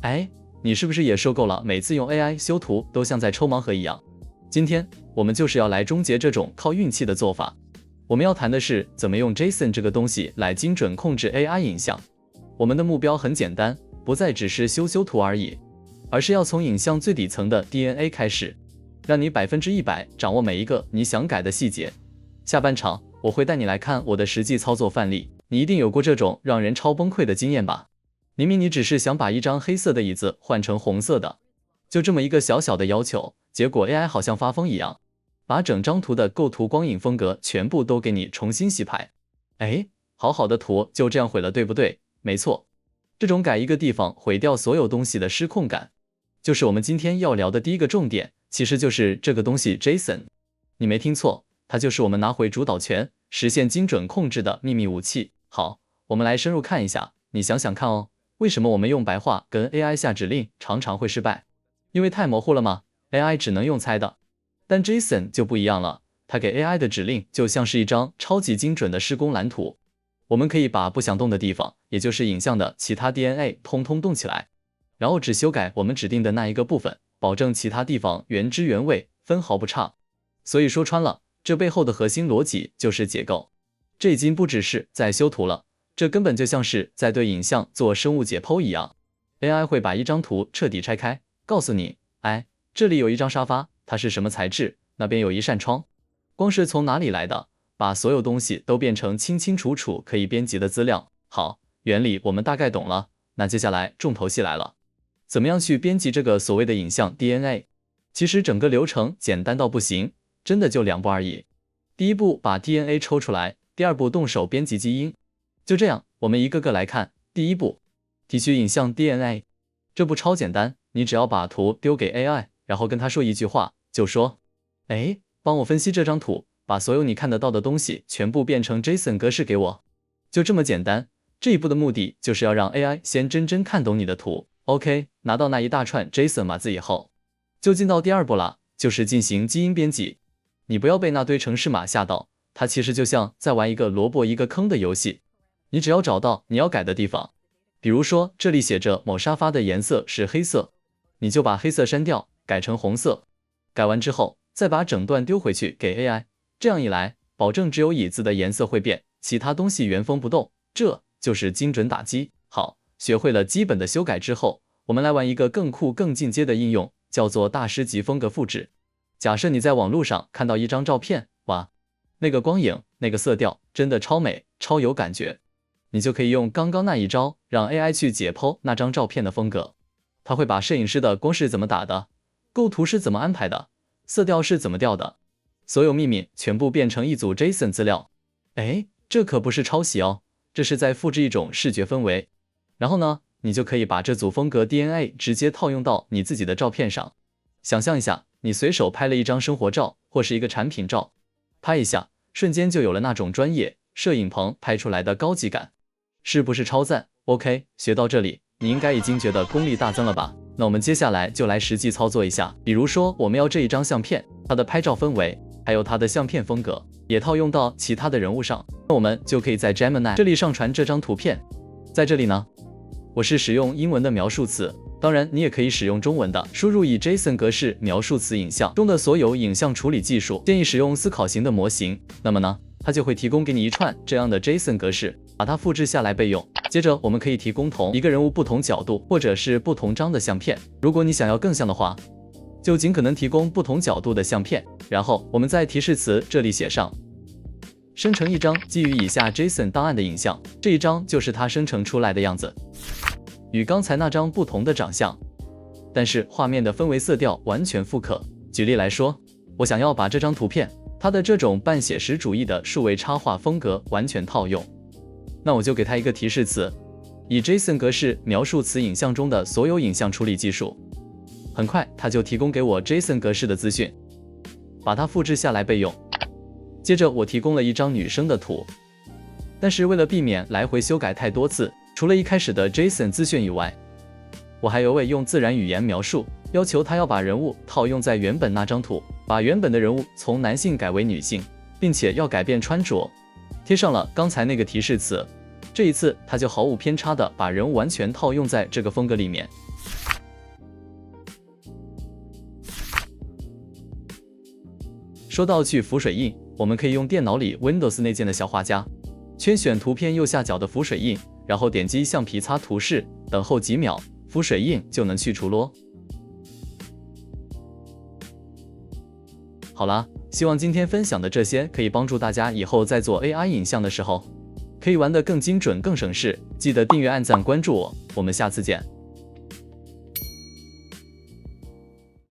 哎，你是不是也受够了每次用 AI 修图都像在抽盲盒一样？今天我们就是要来终结这种靠运气的做法。我们要谈的是怎么用 JSON 这个东西来精准控制 AI 影像。我们的目标很简单，不再只是修图而已，而是要从影像最底层的 DNA 开始，让你100%掌握每一个你想改的细节。下半场我会带你来看我的实际操作范例，你一定有过这种让人超崩溃的经验吧？明明你只是想把一张黑色的椅子换成红色的，就这么一个小小的要求，结果 AI 好像发疯一样，把整张图的构图、光影、风格全部都给你重新洗牌。哎，好好的图就这样毁了，对不对？没错，这种改一个地方毁掉所有东西的失控感，就是我们今天要聊的第一个重点，其实就是这个东西 JSON。你没听错，它就是我们拿回主导权、实现精准控制的秘密武器。好，我们来深入看一下，你想想看哦，为什么我们用白话跟 AI 下指令常常会失败？因为太模糊了吗？ AI 只能用猜的。但 JSON 就不一样了，它给 AI 的指令就像是一张超级精准的施工蓝图。我们可以把不想动的地方，也就是影像的其他 DNA 通通动起来，然后只修改我们指定的那一个部分，保证其他地方原汁原味，分毫不差。所以说穿了，这背后的核心逻辑就是解构。这已经不只是在修图了，这根本就像是在对影像做生物解剖一样。AI 会把一张图彻底拆开，告诉你，哎，这里有一张沙发，它是什么材质？那边有一扇窗，光是从哪里来的？把所有东西都变成清清楚楚可以编辑的资料。好，原理我们大概懂了，那接下来重头戏来了，怎么样去编辑这个所谓的影像 DNA？ 其实整个流程简单到不行，真的就2步而已。第一步把 DNA 抽出来，第2步动手编辑基因。就这样，我们一个个来看。第一步，提取影像 DNA。 这步超简单，你只要把图丢给 AI， 然后跟他说一句话，就说，哎，帮我分析这张图，把所有你看得到的东西全部变成 JSON 格式给我。就这么简单。这一步的目的就是要让 AI 先真正看懂你的图。 OK， 拿到那一大串 JSON 码字以后，就进到第2步了，就是进行基因编辑。你不要被那堆程式码吓到，它其实就像在玩一个萝卜一个坑的游戏。你只要找到你要改的地方，比如说这里写着某沙发的颜色是黑色，你就把黑色删掉，改成红色。改完之后再把整段丢回去给 AI， 这样一来，保证只有椅子的颜色会变，其他东西原封不动，这就是精准打击。好，学会了基本的修改之后，我们来玩一个更酷更进阶的应用，叫做大师级风格复制。假设你在网络上看到一张照片，哇，那个光影，那个色调真的超美，超有感觉，你就可以用刚刚那一招，让 AI 去解剖那张照片的风格。它会把摄影师的光是怎么打的，构图是怎么安排的，色调是怎么调的，所有秘密全部变成一组 JSON 资料。哎，这可不是抄袭哦，这是在复制一种视觉氛围。然后呢，你就可以把这组风格 DNA 直接套用到你自己的照片上。想象一下，你随手拍了一张生活照或是一个产品照，拍一下，瞬间就有了那种专业摄影棚拍出来的高级感，是不是超赞？ OK， 学到这里，你应该已经觉得功力大增了吧？那我们接下来就来实际操作一下。比如说我们要这一张相片，它的拍照氛围还有它的相片风格也套用到其他的人物上，那我们就可以在 Gemini 这里上传这张图片。在这里呢，我是使用英文的描述词，当然你也可以使用中文的，输入以 JSON 格式描述词影像中的所有影像处理技术，建议使用思考型的模型。那么呢，它就会提供给你一串这样的 JSON 格式，把它复制下来备用。接着我们可以提供同一个人物不同角度或者是不同张的相片，如果你想要更像的话，就尽可能提供不同角度的相片。然后我们在提示词这里写上生成一张基于以下 JSON 档案的影像，这一张就是它生成出来的样子，与刚才那张不同的长相，但是画面的氛围色调完全复刻。举例来说，我想要把这张图片它的这种半写实主义的数位插画风格完全套用，那我就给它一个提示词，以 JSON 格式描述此影像中的所有影像处理技术。很快它就提供给我 JSON 格式的资讯，把它复制下来备用。接着我提供了一张女生的图，但是为了避免来回修改太多次，除了一开始的 JSON 资讯以外，我还有位用自然语言描述，要求他要把人物套用在原本那张图，把原本的人物从男性改为女性，并且要改变穿着，贴上了刚才那个提示词。这一次他就毫无偏差的把人物完全套用在这个风格里面。说到去浮水印，我们可以用电脑里 Windows 内建的小画家，圈选图片右下角的浮水印，然后点击橡皮擦图示，等候几秒，浮水印就能去除咯。好啦，希望今天分享的这些可以帮助大家以后在做 AI 影像的时候，可以玩得更精准、更省事。记得订阅、按赞、关注我，我们下次见。